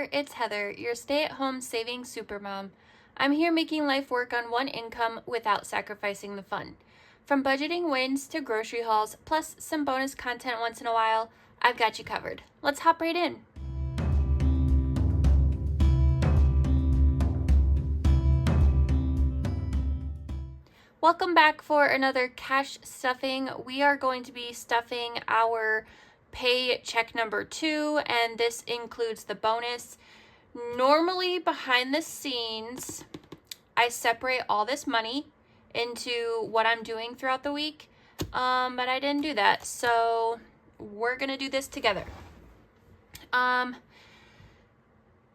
there, it's Heather, your stay-at-home saving supermom. I'm here making life work on one income without sacrificing the fun. From budgeting wins to grocery hauls, plus some bonus content once in a while, I've got you covered. Let's hop right in. Welcome back for another cash stuffing. We are going to be stuffing our paycheck number 2, and this includes the bonus. Normally behind the scenes, I separate all this money into what I'm doing throughout the week, but I didn't do that, so we're gonna do this together.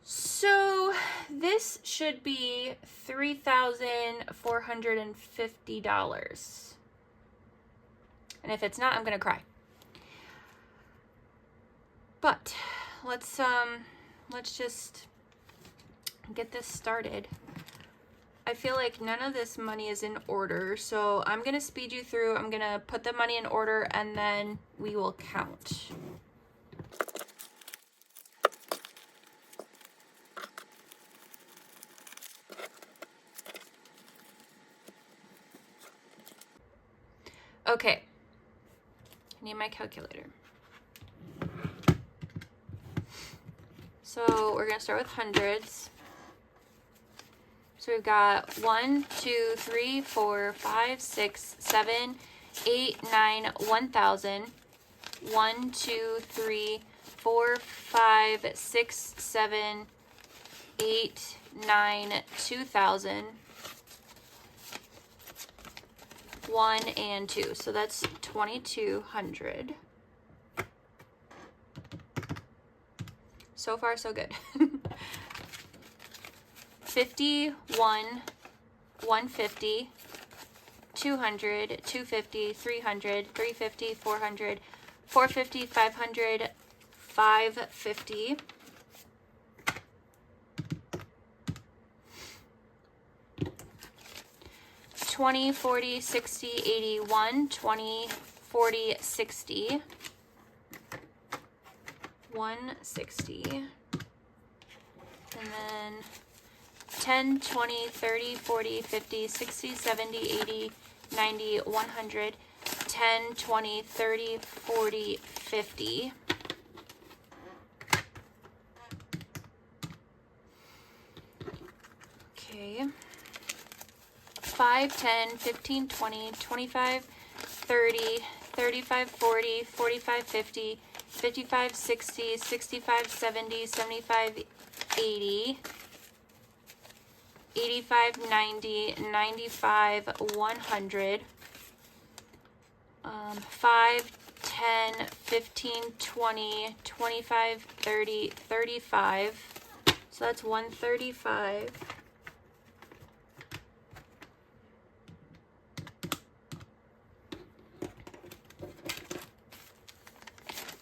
So this should be $3,450. And if it's not, I'm gonna cry. But let's just get this started. I feel like none of this money is in order, so I'm gonna speed you through. I'm gonna put the money in order and then we will count. Okay, I need my calculator. So we're gonna start with hundreds. So we've got 1, 2, 3, 4, 5, 6, 7, 8, 9, 1,000. 1, 2, 3, 4, 5, 6, 7, 8, 9, 2,000. 1 and 2, so that's 2,200. So far, so good. 51, 150, 200, 250, 300, 350, 400, 450, 500, 550. 20, 40, 60, 81, 20, 40, 60, 160, and then 10, 20, 30, 40, 50, 60, 70, 80, 90, 100, 10, 20, 30, 40, 50. Okay. 5, 10, 15, 20, 25, 30, 35, 40, 45, 50, 55, 60, 65, 70, 75, 80, 85, 90, 95, 100, 5, 10, 15, 20, 25, 30, 35, so that's 135.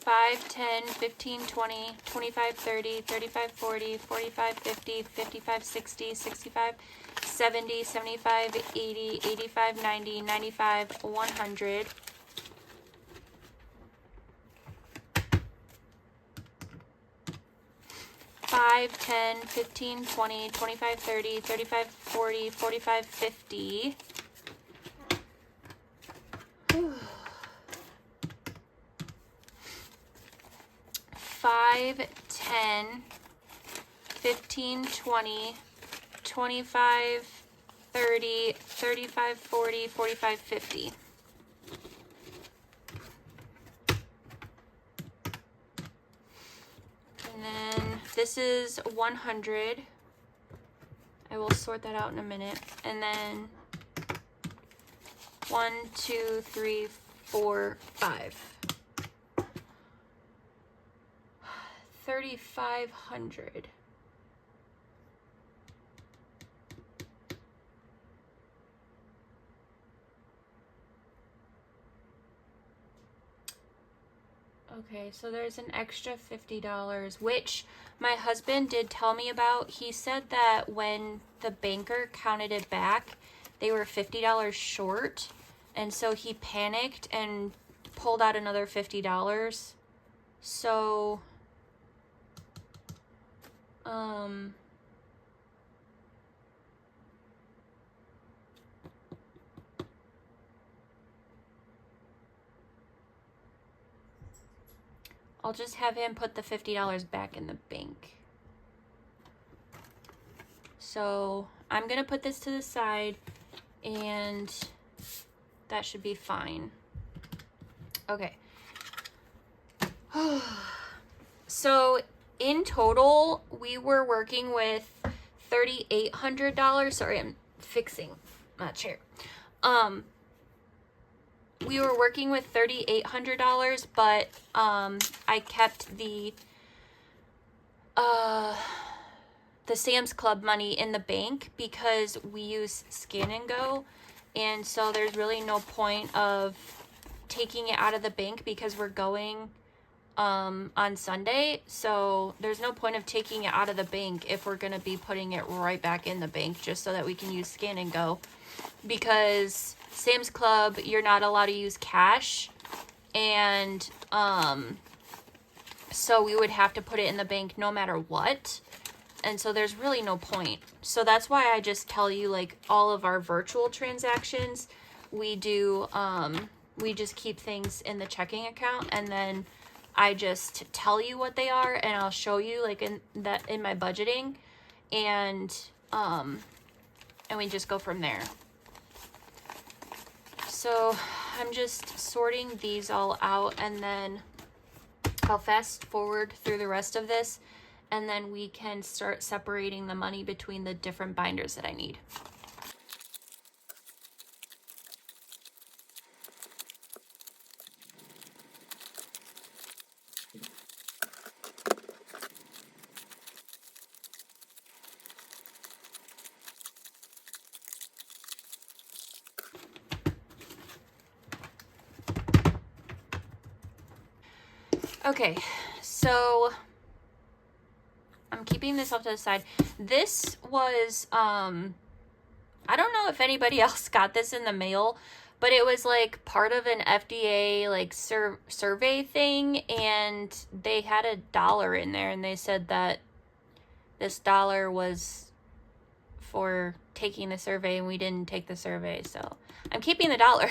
5, 10, 15, 20, 25, 30, 35, 40, 45, 50, 55, 60, 65, 70, 75, 80, 85, 90, 95, 100. 5, 10, 15, 20, 25, 30, 35, 40, 45, 50. 5, 10, 15, 20, 25, 30, 35, 40, 45, 50. And then this is 100. I will sort that out in a minute. And then 1, 2, 3, 4, 5. 3,500. Okay, so there's an extra $50, which my husband did tell me about. He said that when the banker counted it back, they were $50 short, and so he panicked and pulled out another $50. So I'll just have him put the $50 back in the bank. So I'm going to put this to the side, and that should be fine. Okay. So in total, we were working with $3,800. Sorry, I'm fixing my chair. We were working with $3,800, but I kept the Sam's Club money in the bank because we use Scan and Go, and so there's really no point of taking it out of the bank because we're going on Sunday, so there's no point of taking it out of the bank if we're gonna be putting it right back in the bank just so that we can use Scan and Go, because Sam's Club, you're not allowed to use cash, and so we would have to put it in the bank no matter what, and so there's really no point. So that's why I just tell you, like, all of our virtual transactions, we do we just keep things in the checking account, and then I just tell you what they are, and I'll show you, like, in my budgeting, and we just go from there. So I'm just sorting these all out, and then I'll fast forward through the rest of this, and then we can start separating the money between the different binders that I need. Okay, so I'm keeping this off to the side. This was, I don't know if anybody else got this in the mail, but it was like part of an FDA like survey thing, and they had $1 in there, and they said that this $1 was for taking the survey, and we didn't take the survey, so I'm keeping the $1.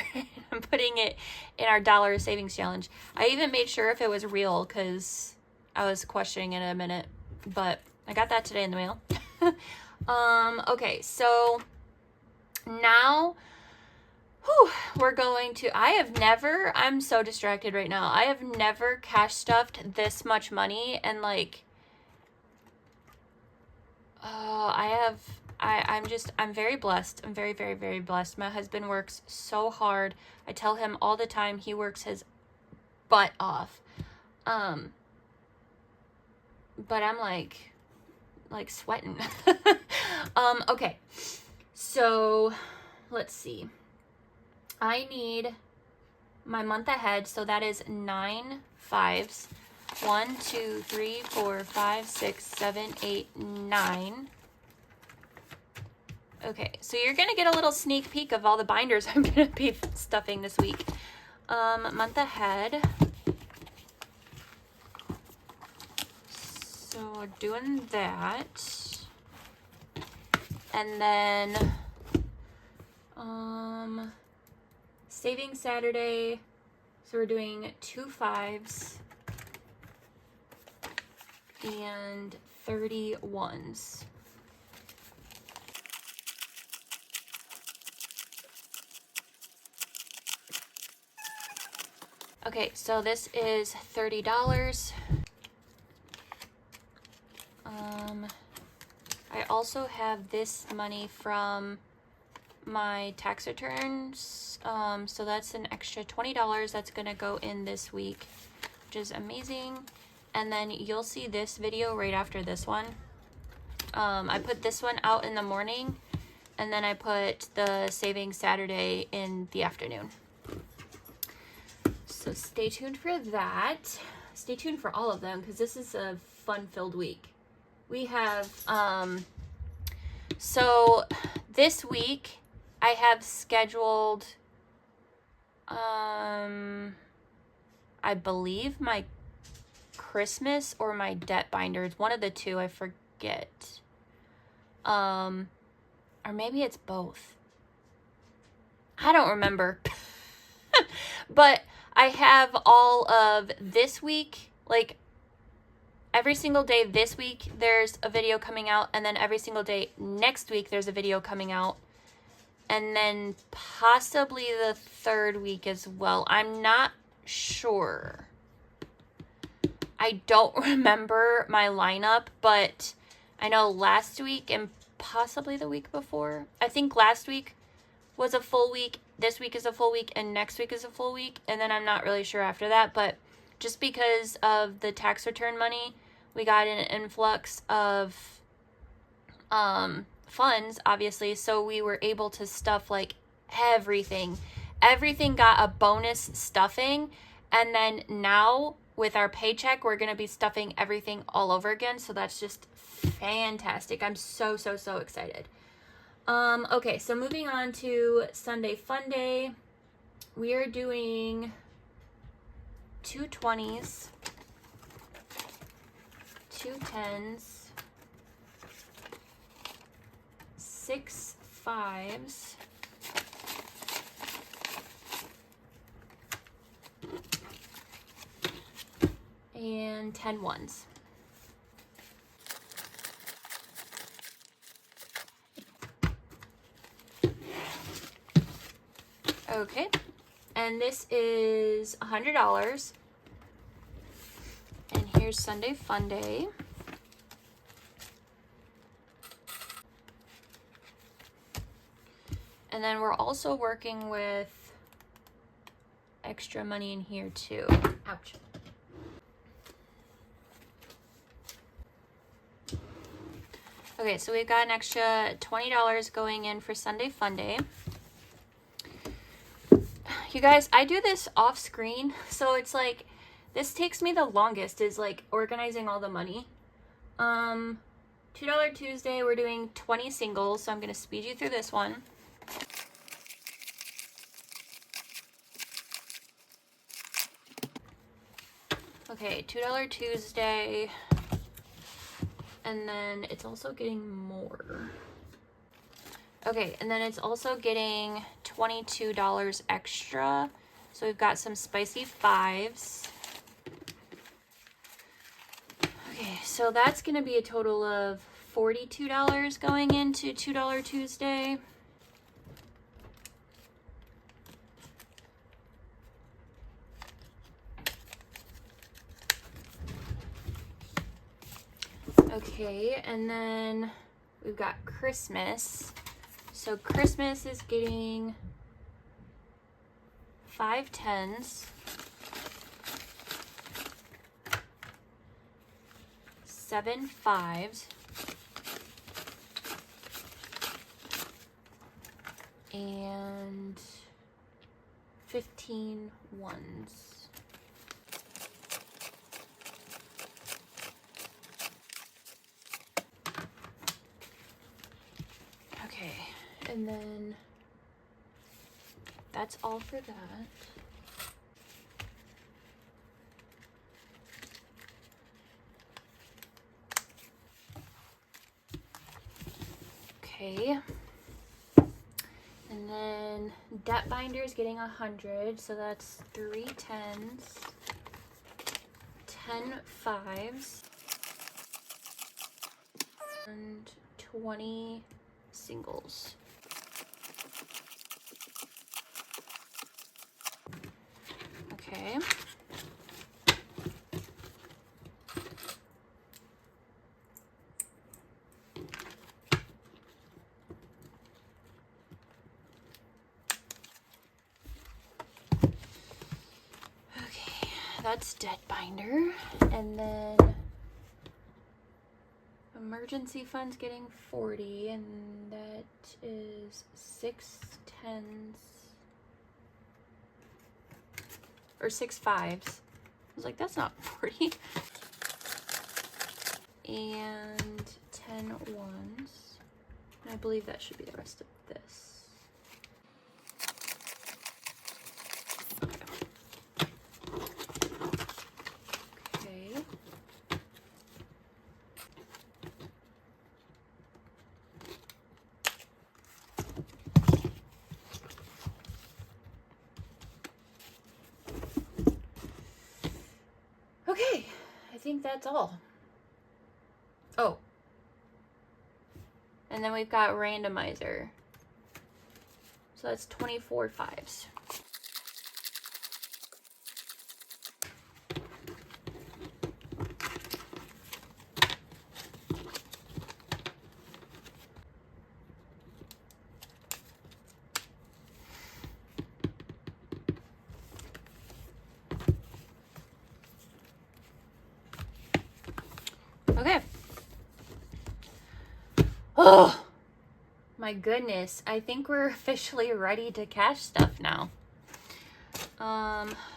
I'm putting it in our dollar savings challenge. I even made sure if it was real because I was questioning it a minute, but I got that today in the mail. Okay, so now we're going to, I'm so distracted right now. I have never cash stuffed this much money, and like, I'm very blessed. I'm very, very, very blessed. My husband works so hard. I tell him all the time he works his butt off. But I'm like sweating. Okay. So let's see. I need my month ahead. So that is 9 5s. 1, 2, 3, 4, 5, 6, 7, 8, 9. Okay, so you're going to get a little sneak peek of all the binders I'm going to be stuffing this week. Month ahead. So doing that. And then saving Saturday. So we're doing 2 5s and 31s. Okay, so this is $30. I also have this money from my tax returns, so that's an extra $20 that's gonna go in this week, which is amazing. And then you'll see this video right after this one. I put this one out in the morning, and then I put the Saving Saturday in the afternoon. So stay tuned for that. Stay tuned for all of them, because this is a fun-filled week. We have, so this week I have scheduled, I believe my Christmas or my debt binders, one of the two, I forget get. Or maybe it's both. I don't remember. But I have all of this week, like every single day this week there's a video coming out, and then every single day next week there's a video coming out, and then possibly the third week as well. I'm not sure. I don't remember my lineup, but I know last week and possibly the week before, I think last week was a full week, this week is a full week, and next week is a full week, and then I'm not really sure after that. But just because of the tax return money, we got an influx of funds, obviously, so we were able to stuff like everything got a bonus stuffing. And then now with our paycheck, we're going to be stuffing everything all over again, so that's just fantastic. I'm so excited. Okay, so moving on to Sunday Fun Day. We are doing 2 20s, 2 10s, 6 5s, and 10 1s. Okay, and this is $100. And here's Sunday Fun Day. And then we're also working with extra money in here too. Ouch. Okay, so we've got an extra $20 going in for Sunday Fun Day. You guys, I do this off screen, so it's like, this takes me the longest, is like organizing all the money. $2 Tuesday, we're doing 20 singles, so I'm going to speed you through this one. Okay, $2 Tuesday, and then it's also getting more. Okay, and then it's also getting $22 extra. So we've got some spicy 5s. Okay, so that's going to be a total of $42 going into $2 Tuesday. Okay, and then we've got Christmas. So Christmas is getting 5 10s, 7 5s, and 15 1s. Okay, and then that's all for that. Okay, and then debt binder is getting 100, so that's 3 10s, 10 5s, and 20 singles. Okay. Okay, that's debt binder. And then emergency fund's getting 40, and that is 6 10s or 6 5s. I was like, that's not 40. And 10 1s. And I believe that should be the rest of this. Okay. that's all. Oh. And then we've got randomizer. So that's 24 fives. Okay. Oh my goodness. I think we're officially ready to cash stuff now.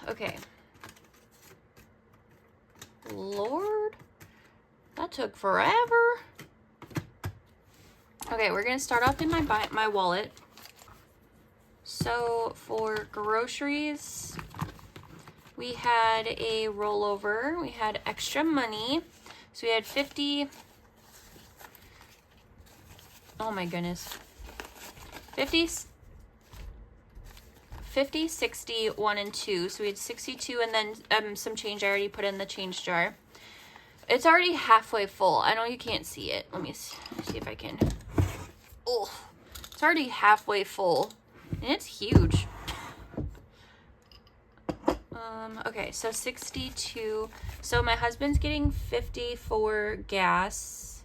Okay. Lord, that took forever. Okay, we're gonna start off in my wallet. So for groceries, we had a rollover. We had extra money. So we had 50. Oh my goodness. 50, 60, 1, and 2. So we had 62 and then some change I already put in the change jar. It's already halfway full. I know you can't see it. Let me see if I can. Oh, it's already halfway full. And it's huge. Okay, so 62. So my husband's getting 50 for gas.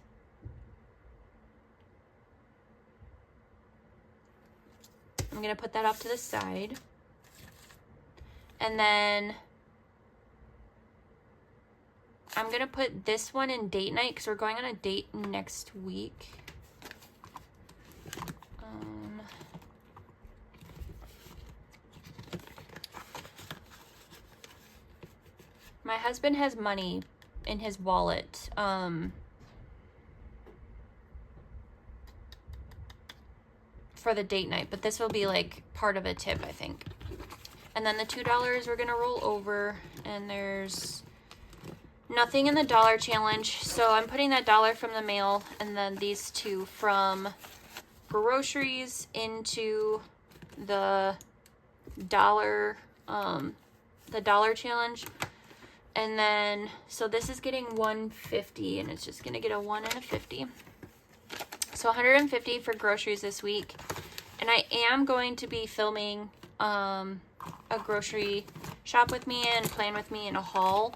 I'm going to put that off to the side. And then I'm going to put this one in date night because we're going on a date next week. My husband has money in his wallet. For the date night, but this will be like part of a tip, I think. And then the $2 we're gonna roll over, and there's nothing in the dollar challenge, so I'm putting that $1 from the mail and then these two from groceries into the dollar challenge. And then so this is getting 150, and it's just gonna get a 1 and a 50. So 150 for groceries this week. And I am going to be filming a grocery shop with me and plan with me in a haul.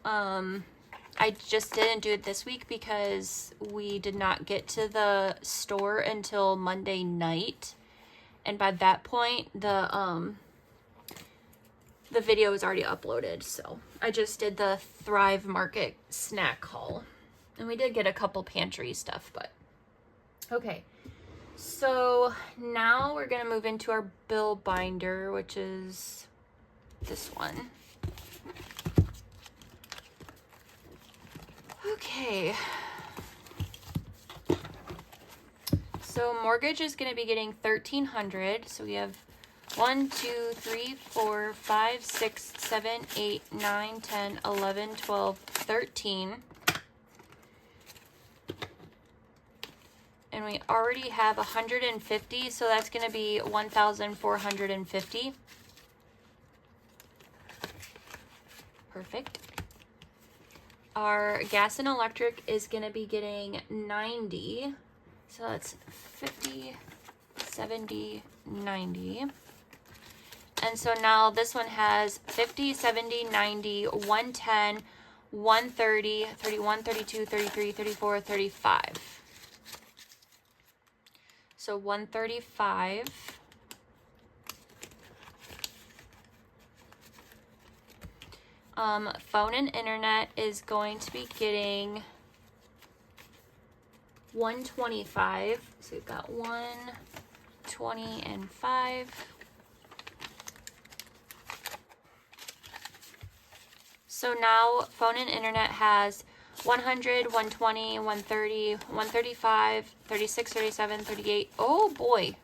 I just didn't do it this week because we did not get to the store until Monday night. And by that point, the video was already uploaded. So I just did the Thrive Market snack haul. And we did get a couple pantry stuff, but okay. So now we're going to move into our bill binder, which is this one. Okay. So mortgage is going to be getting $1,300. So we have 1, 2, 3, 4, 5, 6, 7, 8, 9, 10, 11, 12, 13. And we already have 150, so that's going to be 1,450. Perfect. Our gas and electric is going to be getting 90. So that's 50, 70, 90. And so now this one has 50, 70, 90, 110, 130, 31, 32, 33, 34, 35. So 135. Phone and internet is going to be getting 125. So we've got 1, 20, and 5. So now phone and internet has 100, 120, 130, 135, 36, 37, 38. Oh boy.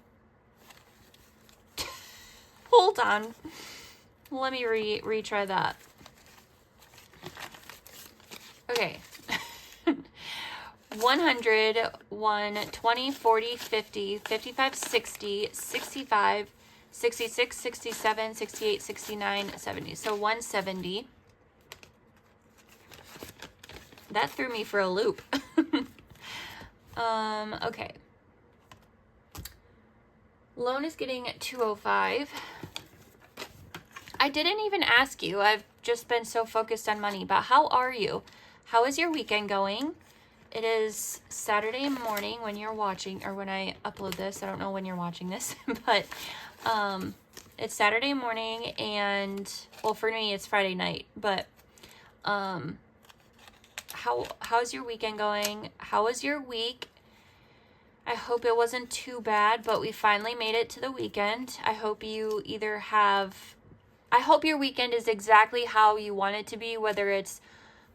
Hold on. Let me retry that. Okay. 100, 120, 40, 50, 55, 60, 65, 66, 67, 68, 69, 70. So 170. That threw me for a loop. Okay. Loan is getting 205. I didn't even ask you. I've just been so focused on money, but how are you? How is your weekend going? It is Saturday morning when you're watching, or when I upload this. I don't know when you're watching this, but it's Saturday morning, and well, for me it's Friday night. But how's your weekend going? How was your week? I hope it wasn't too bad, but we finally made it to the weekend. I hope you I hope your weekend is exactly how you want it to be, whether it's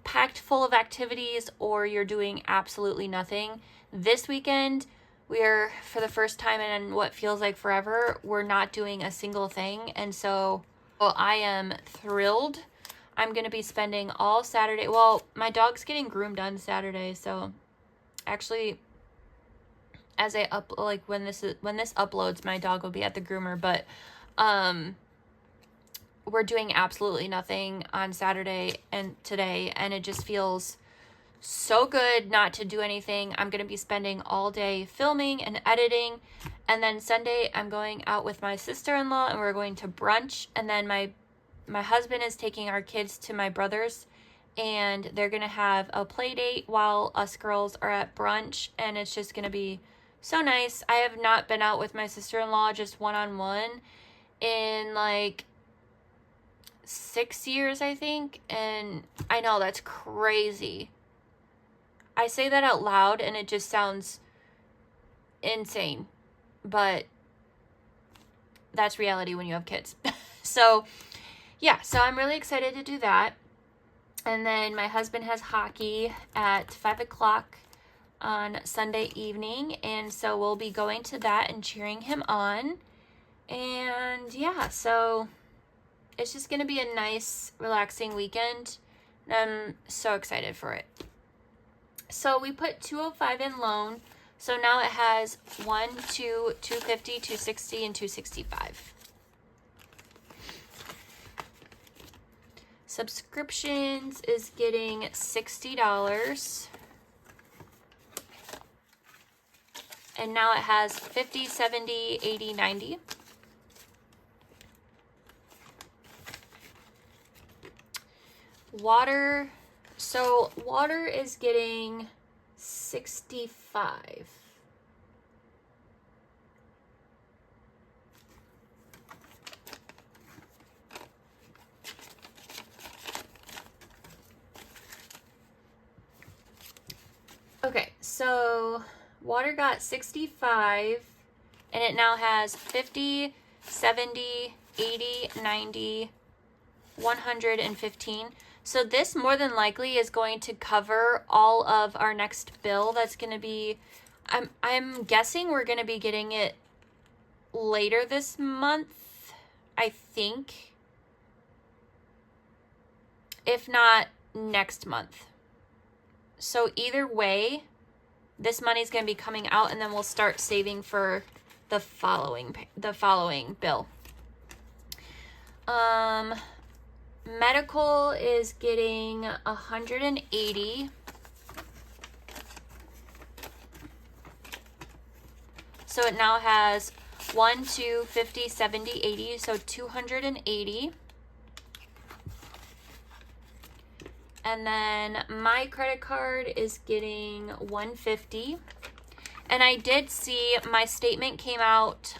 packed full of activities or you're doing absolutely nothing. This weekend, we are, for the first time in what feels like forever, we're not doing a single thing. And so, well, I am thrilled. I'm going to be spending all Saturday. Well, my dog's getting groomed on Saturday. So actually, as when this uploads, my dog will be at the groomer, but, we're doing absolutely nothing on Saturday and today, and it just feels so good not to do anything. I'm going to be spending all day filming and editing, and then Sunday I'm going out with my sister-in-law and we're going to brunch, and then my husband is taking our kids to my brother's, and they're going to have a play date while us girls are at brunch, and it's just going to be so nice. I have not been out with my sister-in-law just one-on-one in like 6 years, I think, and I know that's crazy. I say that out loud and it just sounds insane, but that's reality when you have kids. So yeah, so I'm really excited to do that. And then my husband has hockey at 5 o'clock on Sunday evening, and so we'll be going to that and cheering him on. And yeah, so it's just going to be a nice, relaxing weekend, and I'm so excited for it. So we put 205 in loan, so now it has 1, 2, 250, 260, and 265. Subscriptions is getting $60, and now it has 50, 70, 80, 90. Water, so water is getting 65. Okay, so water got 65, and it now has 50, 70, 80, 90, 115. So this more than likely is going to cover all of our next bill. That's going to be, I'm guessing we're going to be getting it later this month, I think. If not, next month. So either way, this money's going to be coming out, and then we'll start saving for the following bill. Medical is getting 180. So it now has 1, 2, 50, 70, 80, so 280. And then my credit card is getting 150. And I did see my statement came out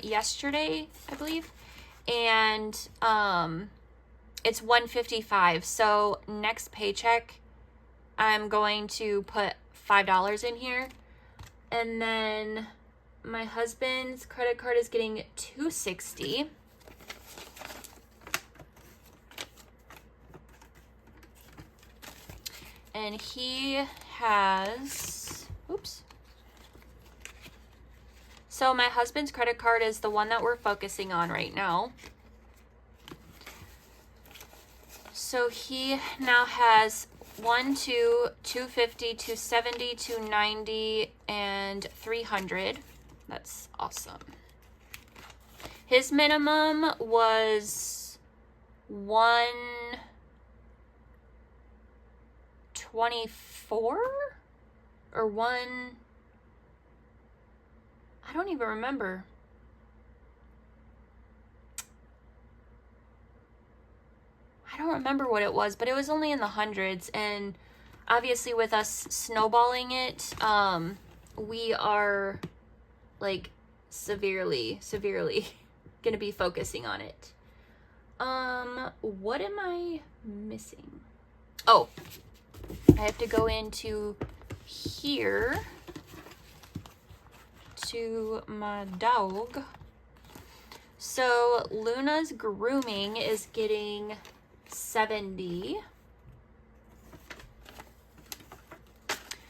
yesterday, I believe. And it's 155. So next paycheck, I'm going to put $5 in here. And then my husband's credit card is getting 260. And he has, oops. So my husband's credit card is the one that we're focusing on right now. So he now has 1, 2, 250, 270, 290, and 300. That's awesome. His minimum was 120. 124 or one, I don't even remember. I don't remember what it was, but it was only in the hundreds. And obviously with us snowballing it, we are like severely gonna be focusing on it. What am I missing? Oh, I have to go into here to my dog. So Luna's grooming is getting 70.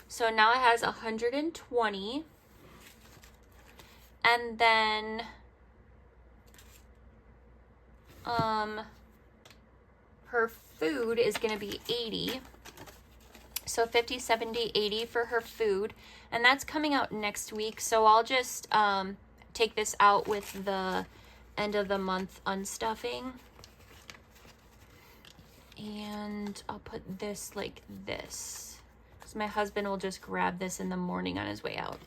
So now it has 120. And then her food is going to be 80. So 50, 70, 80 for her food. And that's coming out next week. So I'll just take this out with the end of the month unstuffing. And I'll put this like this. So my husband will just grab this in the morning on his way out.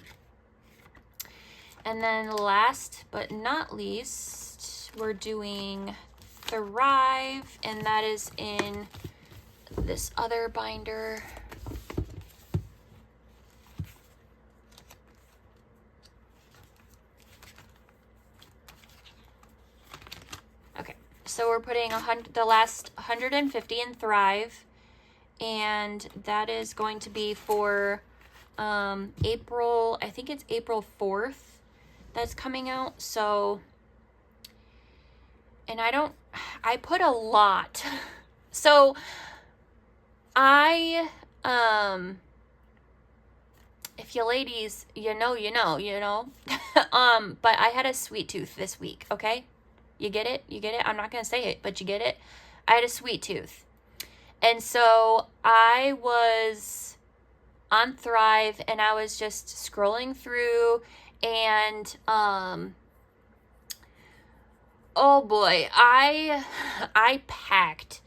And then last but not least, we're doing Thrive, and that is in this other binder. Okay, so we're putting the last 150 in Thrive, and that is going to be for April, I think it's April 4th that's coming out. So, and I put a lot. So if you ladies, you know. But I had a sweet tooth this week, okay? You get it? I'm not going to say it, but you get it? I had a sweet tooth. And so I was on Thrive and I was just scrolling through and, oh boy, I packed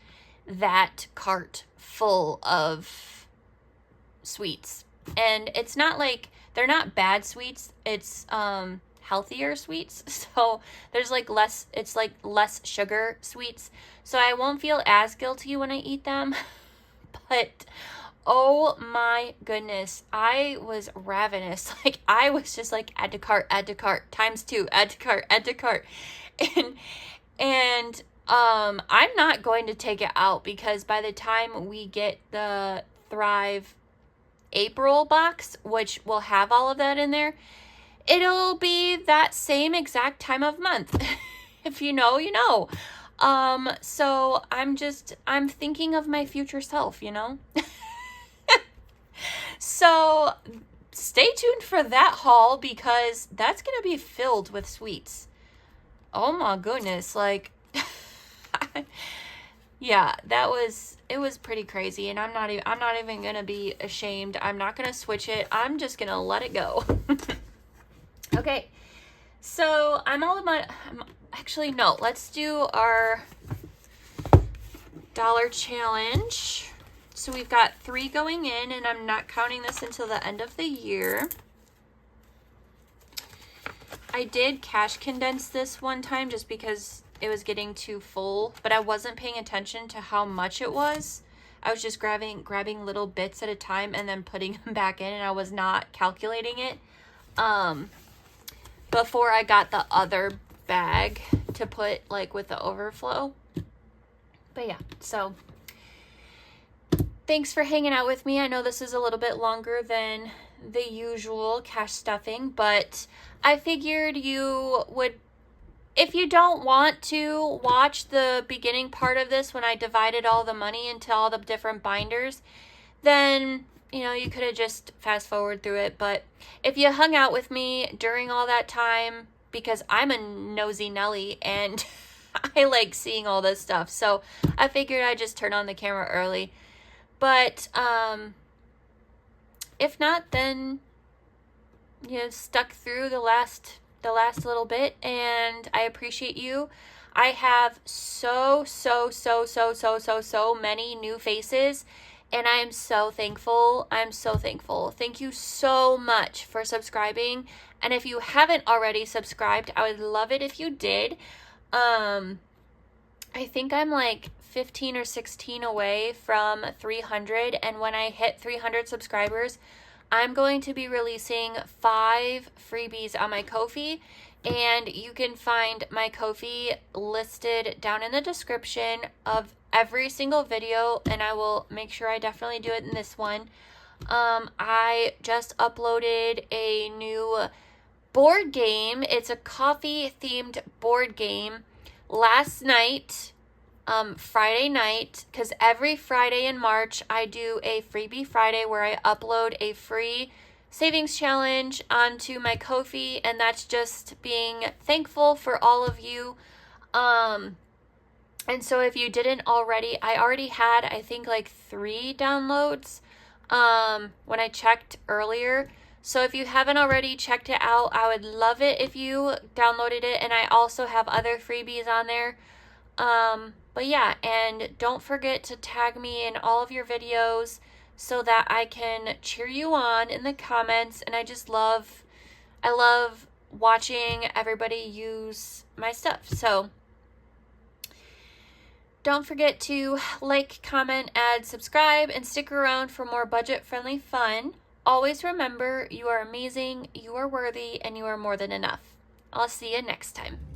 that cart full of sweets. And it's not like, they're not bad sweets. It's healthier sweets. So there's like less sugar sweets. So I won't feel as guilty when I eat them. But oh my goodness, I was ravenous. Like I was just like add to cart, times 2, add to cart. And I'm not going to take it out because by the time we get the Thrive April box, which will have all of that in there, it'll be that same exact time of month. If you know, you know. So I'm thinking of my future self, you know? So stay tuned for that haul because that's going to be filled with sweets. Oh my goodness. Like, yeah, it was pretty crazy. And I'm not even going to be ashamed. I'm not going to switch it. I'm just going to let it go. Okay. So actually, no, let's do our dollar challenge. So we've got 3 going in, and I'm not counting this until the end of the year. I did cash condense this one time just because it was getting too full, but I wasn't paying attention to how much it was. I was just grabbing little bits at a time and then putting them back in, and I was not calculating it before I got the other bag to put like with the overflow. But yeah, so thanks for hanging out with me. I know this is a little bit longer than the usual cash stuffing, but I figured you would, if you don't want to watch the beginning part of this when I divided all the money into all the different binders, then, you know, you could have just fast forward through it. But if you hung out with me during all that time, because I'm a nosy Nelly and I like seeing all this stuff, so I figured I'd just turn on the camera early. But if not, then you know, stuck through the last little bit, and I appreciate you. I have so many new faces, and I am so thankful. I'm so thankful. Thank you so much for subscribing. And if you haven't already subscribed, I would love it if you did. I think I'm like 15 or 16 away from 300. And when I hit 300 subscribers, I'm going to be releasing 5 freebies on my Ko-fi. And you can find my Ko-fi listed down in the description of every single video. And I will make sure I definitely do it in this one. I just uploaded a new board game. It's a coffee themed board game last night, Friday night, because every Friday in March I do a freebie Friday where I upload a free savings challenge onto my Ko-fi, and that's just being thankful for all of you. And so if you didn't already, I already had, I think, like 3 downloads when I checked earlier. So if you haven't already checked it out, I would love it if you downloaded it. And I also have other freebies on there. But yeah, and don't forget to tag me in all of your videos so that I can cheer you on in the comments. And I love watching everybody use my stuff. So don't forget to like, comment, add, subscribe, and stick around for more budget-friendly fun. Always remember, you are amazing, you are worthy, and you are more than enough. I'll see you next time.